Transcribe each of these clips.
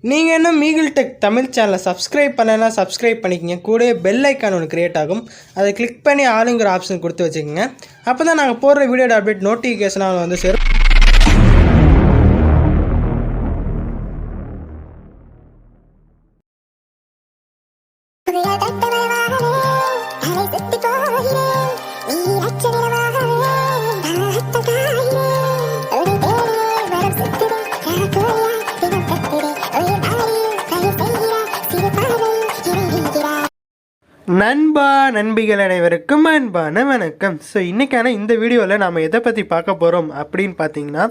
நீங்கள் இன்னும் eagletech தமிழ் சேனலை சப்ஸ்கிரைப் பண்ணலாம், சப்ஸ்கிரைப் பண்ணிக்கங்க. கூட பெல் ஐக்கான் ஒன்று கிரியேட் ஆகும், அதை கிளிக் பண்ணி ஆளுங்கிற ஆப்ஷன் கொடுத்து வச்சுக்கோங்க. அப்போ தான் நாங்கள் போடுற வீடியோட அப்டேட் நோட்டிஃபிகேஷனாக வந்து சேரும். நண்பா நண்பிகள் அனைவருக்கும் அன்பான வணக்கம். ஸோ இன்றைக்கான இந்த வீடியோவில் நாம் எதை பற்றி பார்க்க போகிறோம் அப்படின்னு பார்த்தீங்கன்னா,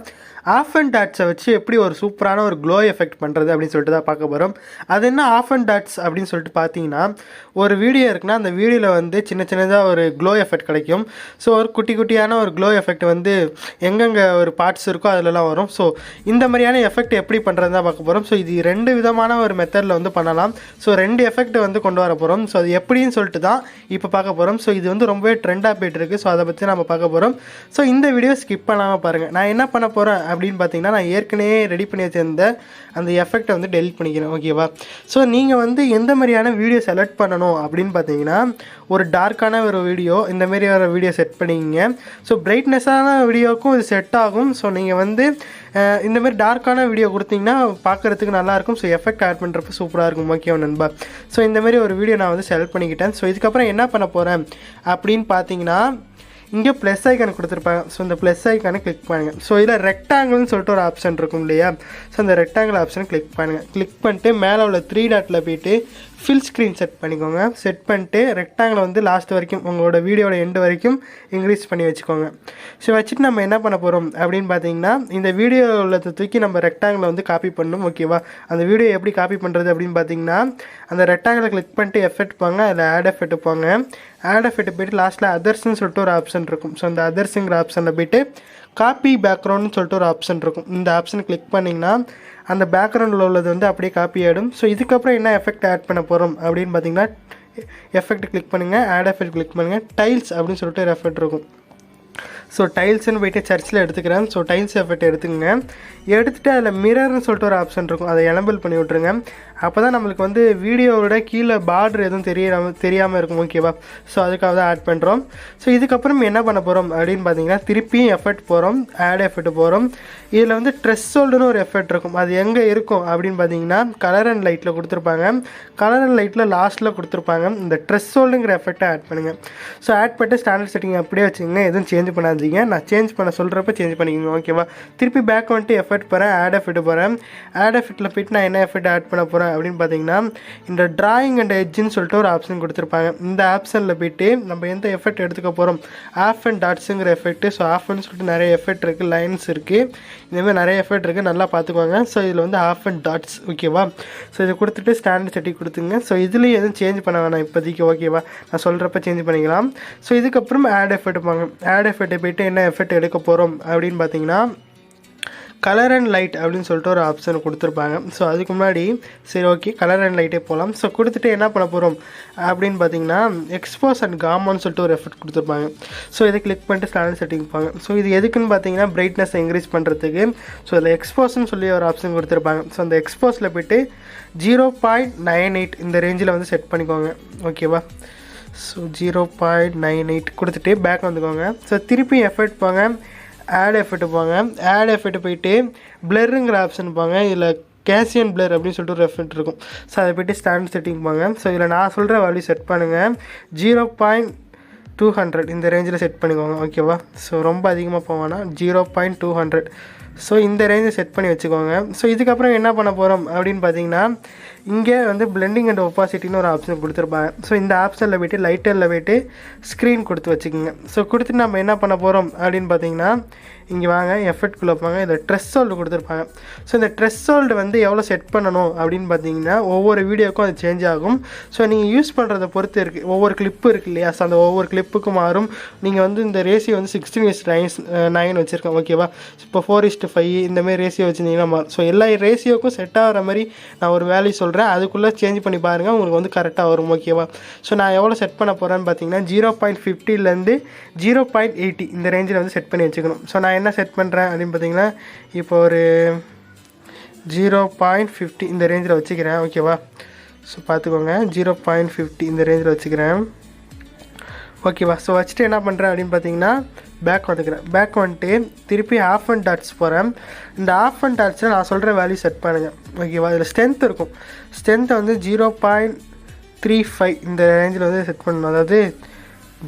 ஆஃப் அண்ட் டாட்ஸை வச்சு எப்படி ஒரு சூப்பரான ஒரு க்ளோ எஃபெக்ட் பண்ணுறது அப்படின்னு சொல்லிட்டு தான் பார்க்க போகிறோம். அது என்ன ஆஃப் அண்ட் டாட்ஸ் அப்படின்னு சொல்லிட்டு பார்த்தீங்கன்னா, ஒரு வீடியோ இருக்குன்னா அந்த வீடியோவில் வந்து சின்ன சின்னதாக ஒரு க்ளோ எஃபெக்ட் கிடைக்கும். ஸோ ஒரு குட்டி குட்டியான ஒரு க்ளோ எஃபெக்ட் வந்து எங்கெங்கே ஒரு பார்ட்ஸ் இருக்கோ அதிலலாம் வரும். ஸோ இந்த மாதிரியான எஃபெக்ட் எப்படி பண்ணுறது தான் பார்க்க போகிறோம். ஸோ இது ரெண்டு விதமான ஒரு மெத்தடில் வந்து பண்ணலாம். ஸோ ரெண்டு எஃபெக்ட் வந்து கொண்டு வர போகிறோம். ஸோ அது எப்படின்னு சொல்லிட்டு தான் இப்போ பார்க்க போகிறோம். ஸோ இது வந்து ரொம்பவே ட்ரெண்டாக போய்ட்டுருக்கு. ஸோ அதை பற்றி நம்ம பார்க்க போகிறோம். ஸோ இந்த வீடியோ ஸ்கிப் பண்ணாமல் பாருங்கள். நான் என்ன பண்ண போகிறேன் அப்படின்னு பார்த்தீங்கன்னா, நான் ஏற்கனவே ரெடி பண்ணி வச்சிருந்த அந்த எஃபெக்டை வந்து டெலிட் பண்ணிக்கிறேன். ஓகேவா? ஸோ நீங்கள் வந்து எந்த மாதிரியான வீடியோ செலக்ட் பண்ணணும் அப்படின்னு பார்த்தீங்கன்னா, ஒரு டார்க்கான ஒரு வீடியோ இந்தமாரி ஒரு வீடியோ செட் பண்ணிக்கிங்க. ஸோ பிரைட்னஸான வீடியோவுக்கும் இது செட் ஆகும். ஸோ நீங்கள் வந்து இந்தமாரி டார்க்கான வீடியோ கொடுத்தீங்கன்னா பார்க்குறதுக்கு நல்லாயிருக்கும். ஸோ எஃபெக்ட் ஆட் பண்ணுறப்ப சூப்பராக இருக்கும். ஓகேவா நண்பா? ஸோ இந்தமாரி ஒரு வீடியோ நான் வந்து செலக்ட் பண்ணிக்கிட்டேன். ஸோ இதுக்கப்புறம் என்ன பண்ண போகிறேன் அப்படின்னு பார்த்தீங்கன்னா, இங்கே ப்ளஸ் ஐக்கான் கொடுத்துருப்பாங்க. ஸோ இந்த ப்ளஸ் ஐக்கானை கிளிக் பண்ணுங்கள். ஸோ இதில் ரெக்டாங்கிள்னு சொல்லிட்டு ஒரு ஆப்ஷன் இருக்கும் இல்லையா? ஸோ அந்த ரெக்டாங்கிள் ஆப்ஷனை கிளிக் பண்ணுங்கள். கிளிக் பண்ணிட்டு மேலே உள்ள 3 டாட்டில் போய்ட்டு ஃபில் ஸ்க்ரீன் செட் பண்ணிக்கோங்க. செட் பண்ணிட்டு ரெக்டாங்கில் வந்து லாஸ்ட் வரைக்கும் உங்களோட வீடியோட எண்டு வரைக்கும் இன்க்ரீஸ் பண்ணி வச்சுக்கோங்க. ஸோ வச்சுட்டு நம்ம என்ன பண்ண போகிறோம் அப்படின்னு பார்த்தீங்கன்னா, இந்த வீடியோ உள்ளதை தூக்கி நம்ம ரெக்டாங்கில் வந்து காப்பி பண்ணணும். ஓகேவா? அந்த வீடியோ எப்படி காப்பி பண்ணுறது அப்படின்னு பார்த்தீங்கன்னா, அந்த ரெக்டாங்கில் கிளிக் பண்ணிட்டு எஃபெக்ட் போங்க, அதில் ஆட் எஃபெக்ட் போங்க. ஆட் எஃபெக்ட் போய்ட்டு லாஸ்ட்டில் அதர்ஸ்ன்னு சொல்லிட்டு ஒரு ஆப்ஷன் இருக்கும். ஸோ அந்த அதர்ஸுங்கிற ஆப்ஷனில் போய்ட்டு காப்பி பேக்ரவுண்ட்னு சொல்லிட்டு ஒரு ஆப்ஷன் இருக்கும். இந்த ஆப்ஷனை கிளிக் பண்ணிங்கன்னா அந்த பேக்ரவுண்டில் உள்ளது வந்து அப்படியே காப்பி ஆகிடும். ஸோ இதுக்கப்புறம் என்ன எஃபெக்ட் ஆட் பண்ண போகிறோம் அப்படின்னு பார்த்தீங்கன்னா, எஃபெக்ட் கிளிக் பண்ணுங்கள், ஆட் எஃபெக்ட் கிளிக் பண்ணுங்கள். டைல்ஸ் அப்படின்னு சொல்லிட்டு ஒரு எஃபெக்ட் இருக்கும். ஸோ டைல்ஸ்ன்னு போய்ட்டு சர்ச்சில் எடுத்துக்கிறேன். ஸோ டைல்ஸ் எஃபெக்ட் எடுத்துக்கங்க. எடுத்துகிட்டு அதில் மிரர்னு சொல்லிட்டு ஒரு ஆப்ஷன் இருக்கும், அதை எனபிள் பண்ணி விட்ருங்க. அப்போ தான் நம்மளுக்கு வந்து வீடியோவோட கீழே பார்டர் எதுவும் தெரியாமல் இருக்கும். ஓகேவா? ஸோ அதுக்காக தான் ஆட் பண்ணுறோம். ஸோ இதுக்கப்புறம் என்ன பண்ண போகிறோம் அப்படின்னு பார்த்தீங்கன்னா, திருப்பியும் எஃபெக்ட் போகிறோம், ஆட் எஃபெக்ட் போகிறோம். இதில் வந்து த்ரெஷ்ஹோல்டுன்னு ஒரு எஃபெக்ட் இருக்கும். அது எங்கே இருக்கும் அப்படின்னு பார்த்தீங்கன்னா, கலர் அண்ட் லைட்டில் கொடுத்துருப்பாங்க. கலர் அண்ட் லைட்டில் லாஸ்ட்டில் கொடுத்துருப்பாங்க. இந்த த்ரெஷ்ஹோல்டுங்கிற எஃபெக்டை ஆட் பண்ணுங்கள். ஸோ ஆட் பண்ணிட்டு ஸ்டாண்டர்ட் செட்டிங் அப்படியே வச்சுக்கோங்க, எதுவும் சேஞ்ச் பண்ணாதீங்க. நான் சேஞ்ச் பண்ண சொல்கிறப்ப சேஞ்ச் பண்ணிக்கோங்க. ஓகேவா? திருப்பி பேக் வந்துட்டு எஃபெக்ட் போகிறேன், ஆட் எஃபெக்ட் போகிறேன். ஆட் எஃபெக்ட்டில் போய்ட்டு நான் என்ன எஃபெக்ட் ஆட் பண்ண போகிறேன் அப்படின்னு பார்த்தீங்கன்னா, இந்த டிராயிங் அண்ட் எட்ஜுன்னு சொல்லிட்டு ஒரு ஆப்ஷன் கொடுத்துருப்பாங்க. இந்த ஆப்ஷனில் போய்ட்டு நம்ம எந்த எஃபெக்ட் எடுத்துக்க போகிறோம், ஆஃப் அண்ட் டாட்ஸுங்கிற எஃபெக்ட். ஸோ ஆஃப்னு சொல்லிட்டு நிறைய எஃபெக்ட் இருக்குது, லைன்ஸ் இருக்குது, இந்தமாதிரி நிறைய எஃபெக்ட் இருக்குது, நல்லா பார்த்துக்குவாங்க. ஸோ இதில் வந்து ஆஃப் அண்ட் டாட்ஸ். ஓகேவா? ஸோ இதை கொடுத்துட்டு ஸ்டாண்டர்ட் செட்டிங் கொடுத்துங்க. ஸோ இதுலேயும் எதுவும் சேஞ்ச் பண்ண வேணாம் இப்போதைக்கு. ஓகேவா? நான் சொல்கிறப்ப சேஞ்ச் பண்ணிக்கலாம். ஸோ இதுக்கப்புறம் ஆட் எஃபெக்ட் போங்க. ஆட் எஃபெக்ட் போய்ட்டு என்ன எஃபெக்ட் எடுக்க போகிறோம் அப்படின்னு பார்த்தீங்கன்னா, கலர் அண்ட் லைட் அப்படின்னு சொல்லிட்டு ஒரு ஆப்ஷன் கொடுத்துருப்பாங்க. ஸோ அதுக்கு முன்னாடி சரி ஓகே கலர் அண்ட் லைட்டே போகலாம். ஸோ கொடுத்துட்டு என்ன பண்ண போகிறோம் அப்படின்னு பார்த்தீங்கன்னா, எக்ஸ்போஸ் அண்ட் காமான்னு சொல்லிட்டு ஒரு எஃபெக்ட் கொடுத்துருப்பாங்க. ஸோ இதை கிளிக் பண்ணிட்டு ஸ்டாண்டர்ட் செட்டிங் போங்க. ஸோ இது எதுக்குன்னு பார்த்தீங்கன்னா, பிரைட்னஸ் இன்க்ரீஸ் பண்ணுறதுக்கு. ஸோ இதில் எக்ஸ்போஸ்ன்னு சொல்லி ஒரு ஆப்ஷன் கொடுத்துருப்பாங்க. ஸோ அந்த எக்ஸ்போஸில் போய்ட்டு 0.98 இந்த ரேஞ்சில் வந்து செட் பண்ணிக்கோங்க. ஓகேவா? ஸோ 0.98 கொடுத்துட்டு பேக் வந்துக்கோங்க. ஸோ திருப்பி எஃபெக்ட் போங்க, ஆட் எஃபெக்ட் போங்க. ஆட் எஃபெக்ட் போய்ட்டு பிளருங்கிற ஆப்ஷன் போங்க. இதில் கேசியன் பிளர் அப்படின்னு சொல்லிட்டு ஒரு எஃபெக்ட் இருக்கும். ஸோ அதை போய்ட்டு ஸ்டாண்டர்ட் செட்டிங் போங்க. ஸோ இதில் நான் சொல்கிற வேல்யூ செட் பண்ணுங்கள், 0.200 இந்த ரேஞ்சில் செட் பண்ணிக்கோங்க. ஓகேவா? ஸோ ரொம்ப அதிகமாக போவானா 0.200. ஸோ இந்த ரேஞ்சை செட் பண்ணி வச்சுக்கோங்க. ஸோ இதுக்கப்புறம் என்ன பண்ண போகிறோம் அப்படின்னு பார்த்தீங்கன்னா, இங்கே வந்து பிளெண்டிங் அண்ட் ஒப்பாசிட்டின்னு ஒரு ஆப்ஷன் கொடுத்துருப்பாங்க. ஸோ இந்த ஆப்ஷனில் போய்ட்டு லைட்டரில் போய்ட்டு ஸ்க்ரீன் கொடுத்து வச்சுக்கோங்க. ஸோ கொடுத்துட்டு நம்ம என்ன பண்ண போகிறோம் அப்படின்னு பார்த்தீங்கன்னா, இங்கே வாங்க எஃபெக்ட்குள்ளே போங்க. இதில் த்ரெஷ்ஹோல்டு கொடுத்துருப்பாங்க. ஸோ இந்த த்ரெஷ்ஹோல்டு வந்து எவ்வளோ செட் பண்ணணும் அப்படின்னு பார்த்தீங்கன்னா, ஒவ்வொரு வீடியோக்கும் அது சேஞ்ச் ஆகும். ஸோ நீங்கள் யூஸ் பண்ணுறதை பொறுத்து இருக்குது. ஒவ்வொரு கிளிப்பு இருக்குது இல்லையா? ஸோ அந்த ஒவ்வொரு கிளிப்புக்கும் மாறும். நீங்கள் வந்து இந்த ரேஷியோ வந்து 16:9 வச்சுருக்கேன். ஓகேவா? இப்போ 4:5 இந்தமாரி ரேஷியோ வச்சுருந்தீங்கன்னா மாறும். ஸோ எல்லா ரேஷியோக்கும் செட் ஆகிற மாதிரி நான் ஒரு வேல்யூ சொல்கிறேன், அதுக்குள்ளே சேஞ்ச் பண்ணி பாருங்கள், உங்களுக்கு வந்து கரெக்டாக வரும். ஓகேவா? ஸோ நான் எவ்வளோ செட் பண்ண போகிறேன்னு பார்த்தீங்கன்னா, 0.50 0.80 இந்த ரேஞ்சில் வந்து செட் பண்ணி வச்சுக்கணும். ஸோ நான் என்ன செட் பண்ணுறேன் அப்படின்னு பார்த்தீங்கன்னா, இப்போ ஒரு 0.50 இந்த ரேஞ்சில் வச்சுக்கிறேன். ஓகேவா? ஸோ பார்த்துக்கோங்க, 0.50 இந்த ரேஞ்சில் வச்சுக்கிறேன். ஓகேவா? ஸோ வச்சுட்டு என்ன பண்ணுறேன் அப்படின்னு பார்த்தீங்கன்னா பேக் வந்துக்கிறேன். பேக் வந்துட்டு திருப்பி ஆஃப் அண்ட் டாட்ஸ் போகிறேன். இந்த ஆஃப் அண்ட் டாட்ஸில் நான் சொல்கிற வேல்யூ செட் பண்ணுங்கள். ஓகேவா? இதில் ஸ்ட்ரென்த் இருக்கும். ஸ்ட்ரென்த்தை வந்து 0.35 இந்த ரேஞ்சில் வந்து செட் பண்ணணும். அதாவது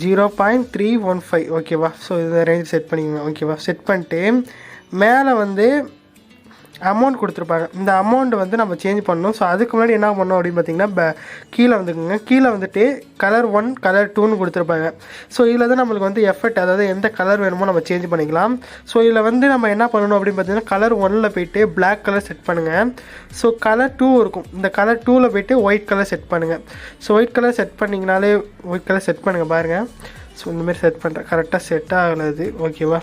0.315. ஓகேவா? ஸோ இந்த ரேஞ்சில் செட் பண்ணிக்கோங்க. ஓகேவா? செட் பண்ணிட்டு மேலே வந்து அமௌண்ட் கொடுத்துருப்பாங்க. இந்த அமௌண்ட் வந்து நம்ம சேஞ்ச் பண்ணணும். ஸோ அதுக்கு முன்னாடி என்ன பண்ணணும் அப்படின்னு பார்த்தீங்கன்னா கீழே வந்துக்குங்க. கீழே வந்துட்டு கலர் 1 கலர் 2ன்னு கொடுத்துருப்பாங்க. ஸோ இதில் தான் நம்மளுக்கு வந்து எஃபெக்ட், அதாவது எந்த கலர் வேணுமோ நம்ம சேஞ்ச் பண்ணிக்கலாம். ஸோ இதில் வந்து நம்ம என்ன பண்ணணும் அப்படின்னு பார்த்தீங்கன்னா கலர் 1ல் போய்ட்டு பிளாக் கலர் செட் பண்ணுங்கள். ஸோ கலர் 2 இருக்கும். இந்த கலர் 2ல் போய்ட்டு ஒயிட் கலர் செட் பண்ணுங்கள். ஸோ ஒயிட் கலர் செட் பண்ணிங்கனாலே ஒயிட் கலர் செட் பண்ணுங்கள் பாருங்கள். ஸோ இந்தமாரி செட் பண்ணுறேன். கரெக்டாக செட் ஆகலாது. ஓகேவா?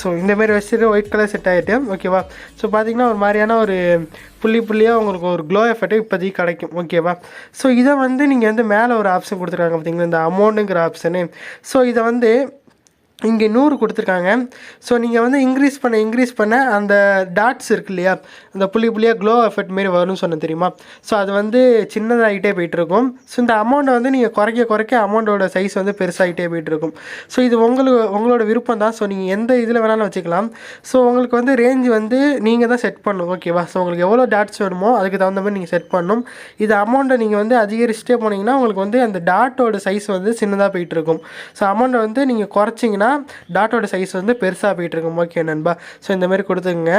ஸோ இந்தமாரி வச்சுட்டு ஒயிட் கலர் செட் ஆகிட்டு ஓகேவா? ஸோ பார்த்திங்கன்னா ஒரு மாதிரியான ஒரு புள்ளியாக உங்களுக்கு ஒரு க்ளோ எஃபெக்ட் இப்போதைக்கு கிடைக்கும். ஓகேவா? ஸோ இதை வந்து நீங்கள் வந்து மேலே ஒரு ஆப்ஷன் கொடுத்துருக்காங்க பார்த்தீங்களா, இந்த அமௌண்ட்டுங்கிற ஆப்ஷனு. ஸோ இதை வந்து இங்கே 100 கொடுத்துருக்காங்க. ஸோ நீங்கள் வந்து இன்க்ரீஸ் பண்ண அந்த டாட்ஸ் இருக்கு இல்லையா, அந்த புள்ளியாக க்ளோ எஃபெக்ட் மாரி வரும்னு சொன்ன தெரியுமா? ஸோ அது வந்து சின்னதாகிட்டே போயிட்டுருக்கும். ஸோ இந்த அமௌண்ட்டை வந்து நீங்கள் குறைக்க அமௌண்ட்டோட சைஸ் வந்து பெருசாகிட்டே போயிட்டுருக்கும். ஸோ இது உங்களோட விருப்பம் தான். ஸோ நீங்கள் எந்த இதில் வேணாலும் வச்சுக்கலாம். ஸோ உங்களுக்கு வந்து ரேஞ்ச் வந்து நீங்கள் தான் செட் பண்ணணும். ஓகேவா? ஸோ உங்களுக்கு எவ்வளோ டாட்ஸ் வேணுமோ அதுக்கு தகுந்த மாதிரி நீங்கள் செட் பண்ணணும். இது அமௌண்ட்டை நீங்கள் வந்து அதிகரிச்சுட்டே போனீங்கன்னா உங்களுக்கு வந்து அந்த டாட்டோட சைஸ் வந்து சின்னதாக போயிட்டுருக்கும். ஸோ அமௌண்ட்டை வந்து நீங்கள் குறைச்சிங்கன்னா டாட்டோட சைஸ் வந்து பெருசாக போயிட்டுருக்கும். ஓகே நண்பா? ஸோ இந்தமாரி கொடுத்துங்க.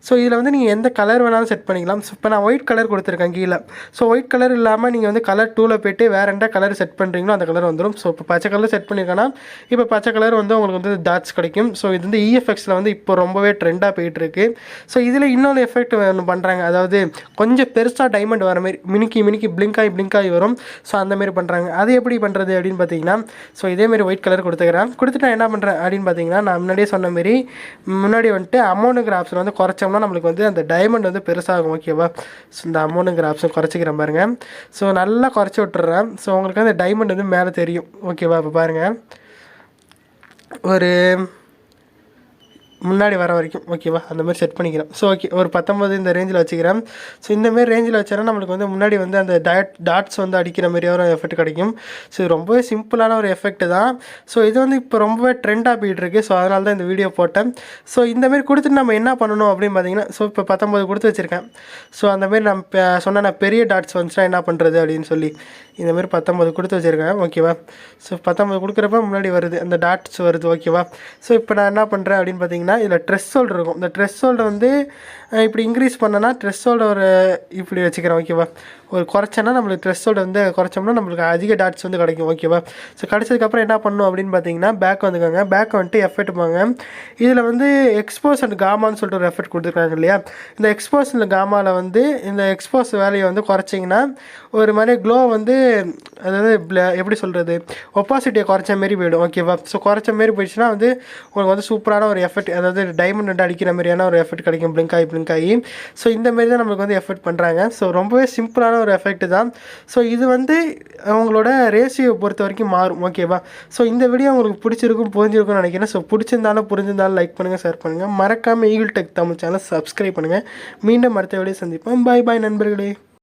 ஸோ இதில் வந்து நீங்கள் எந்த கலர் வேணாலும் செட் பண்ணிக்கலாம். ஸோ இப்போ நான் ஒயிட் கலர் கொடுத்துருக்கேன் கீழே. ஸோ ஒயிட் கலர் இல்லாமல் நீங்கள் வந்து கலர் 2ல் போய்ட்டு வேறு எந்த கலர் செட் பண்ணுறீங்களோ அந்த கலர் வந்துடும். ஸோ இப்போ பச்சை கலர் செட் பண்ணியிருக்கேன்னா இப்போ பச்சை கலர் வந்து உங்களுக்கு வந்து டாட்ஸ் கிடைக்கும். ஸோ இது வந்து இஎஃப்எக்ஸில் வந்து இப்போ ரொம்பவே ட்ரெண்டாக போயிட்டுருக்கு. ஸோ இதில் இன்னொரு எஃபெக்ட் ஒன்று பண்ணுறாங்க. அதாவது கொஞ்சம் பெருசாக டைமண்ட் வர மாதிரி மினுக்கி பிளிங்க் ஆகி வரும். ஸோ அந்தமாரி பண்ணுறாங்க. அது எப்படி பண்ணுறது அப்படின்னு பார்த்தீங்கன்னா ஸோ இதேமாரி ஒயிட் கலர் கொடுத்துட்டு நான் என்ன பண்ணுறேன் அப்படின்னு பார்த்தீங்கன்னா நான் முன்னாடியே சொன்ன மாரி முன்னாடி வந்துட்டு அமௌண்ட்டுங்கிற ஆப்ஷன் வந்து குறைச்சோம்னா நம்மளுக்கு வந்து அந்த டைமண்ட் வந்து பெருசாகும். ஓகேவா? ஸோ இந்த அமௌண்ட்டுங்கிற ஆப்ஷன் குறைச்சிக்கிறேன் பாருங்கள். ஸோ நல்லா குறைச்சி விட்டுறேன். ஸோ உங்களுக்கு அந்த டைமண்ட் வந்து மேலே தெரியும். ஓகேவா? இப்போ பாருங்கள், ஒரு முன்னாடி வர வரைக்கும். ஓகேவா? அந்த மாதிரி செட் பண்ணிக்கிறேன். ஸோ ஓகே, ஒரு 19 இந்த ரேஞ்சில் வச்சுக்கிறேன். ஸோ இந்தமாரி ரேஞ்சில் வச்சோன்னா நம்மளுக்கு வந்து முன்னாடி வந்து அந்த டாட்ஸ் வந்து அடிக்கிற மாதிரியான ஒரு எஃபெக்ட் கிடைக்கும். ஸோ இது ரொம்பவே சிம்பிளான ஒரு எஃபெக்ட் தான். ஸோ இது வந்து இப்போ ரொம்பவே ட்ரெண்டாக போயிட்டுருக்கு. ஸோ அதனால தான் இந்த வீடியோ போட்டேன். ஸோ இந்தமாரி கொடுத்துட்டு நம்ம என்ன பண்ணணும் அப்படின்னு பார்த்தீங்கன்னா ஸோ இப்போ 19 கொடுத்து வச்சுருக்கேன். ஸோ அந்தமாரி நம்ம சொன்ன நான் பெரிய டாட்ஸ் வந்துச்சுன்னா என்ன பண்ணுறது அப்படின்னு சொல்லி இந்தமாரி 19 கொடுத்து வச்சுருக்கேன். ஓகேவா? ஸோ 19 கொடுக்குறப்ப முன்னாடி வருது, அந்த டாட்ஸ் வருது. ஓகேவா? ஸோ இப்போ நான் என்ன பண்ணுறேன் அப்படின்னு பார்த்தீங்கன்னா இதில் த்ரெஷ்ஹோல்டு இருக்கும். இந்த த்ரெஷ்ஹோல்டை வந்து இப்படி இன்க்ரீஸ் பண்ணனா த்ரெஷ்ஹோல்டை ஒரு இப்படி வச்சுக்கிறேன். ஓகேவா? ஒரு குறைச்சோன்னா நம்மளுக்கு த்ரெஷ்ஹோல்டை வந்து குறைச்சோம்னா நம்மளுக்கு அதிக டாட்ஸ் வந்து கிடைக்கும். ஓகேவா? ஸோ கிடைச்சதுக்கப்புறம் என்ன பண்ணணும் அப்படின்னு பார்த்தீங்கன்னா பேக் வந்துக்கோங்க. பேக் வந்துட்டு எஃபெக்ட் போங்க. இதில் வந்து எக்ஸ்போஸ் அண்ட் காமான்னு சொல்லிட்டு ஒரு எஃபெக்ட் கொடுத்துருக்காங்க இல்லையா, இந்த எக்ஸ்போஸ் அண்ட் காமாவில் வந்து இந்த எக்ஸ்போஸ் வேலையை வந்து குறைச்சிங்கன்னா ஒரு மாதிரி க்ளோ வந்து அதாவது எப்படி சொல்கிறது, ஒப்பாசிட்டியை குறைச்ச மாரி போயிடும். ஓகேவா? ஸோ குறைச்ச மாரி போயிடுச்சுன்னா வந்து உங்களுக்கு வந்து சூப்பரான ஒரு எஃபெக்ட், அதாவது டைமண்ட் வந்து அடிக்கிற மாதிரியான ஒரு எஃபெக்ட் கிடைக்கும். பிளிங்க் ஆகி ஸோ இந்தமாரி தான் நம்மளுக்கு வந்து எஃபெக்ட் பண்ணுறாங்க. ஸோ ரொம்பவே சிம்பிளான ஒரு எஃபெக்ட் தான். ஸோ இது வந்து அவங்களோட ரேஷியோ பொறுத்த வரைக்கும் மாறும். ஓகேவா? ஸோ இந்த வீடியோ உங்களுக்கு புரிஞ்சிருக்கும்னு நினைக்கிறேன். ஸோ புரிஞ்சிருந்தாலும் லைக் பண்ணுங்கள், ஷேர் பண்ணுங்கள். மறக்காமல் eagle tech Tamil channel subscribe பண்ணுங்கள். மீண்டும் அடுத்த வீடியோ சந்திப்போம். பாய் நண்பர்களே.